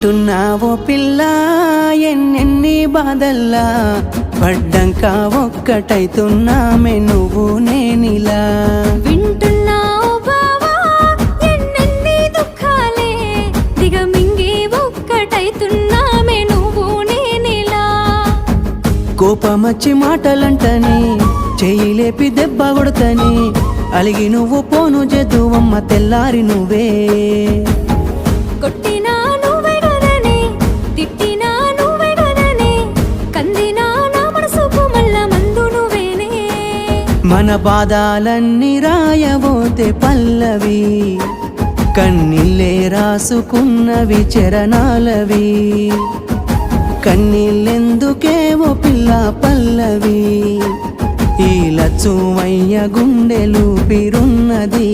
టున్నావో పిల్ల ఎన్నెన్ని బాధల్లా పడ్డంక ఒక్కటైతున్నామే నువ్వు నేనిలా వింటున్నావు బావా ఎన్నెన్ని దుఃఖాలే దిగమింగి ఒక్కటైతున్నామే నువ్వు నేనిలా కోపమచ్చి మాటలంటని చెయ్యి లేపి దెబ్బ కొడతని అలిగి నువ్వు పోను జదువమ్మ తెల్లారి నువ్వే కొట్టినా నువ్వే గదనే తిట్టినా నువ్వే గదనే కందినా నా మనసుకు మల్ల మందు నువ్వేనే మన బాధాలన్నీ రాయబోతే పల్లవి కన్నీళ్ళే రాసుకున్నవి చరణాలవి కన్నీళ్ళెందుకేవో పిల్ల పల్లవి ఈ లచ్చుమయ్య గుండెలు పిరున్నది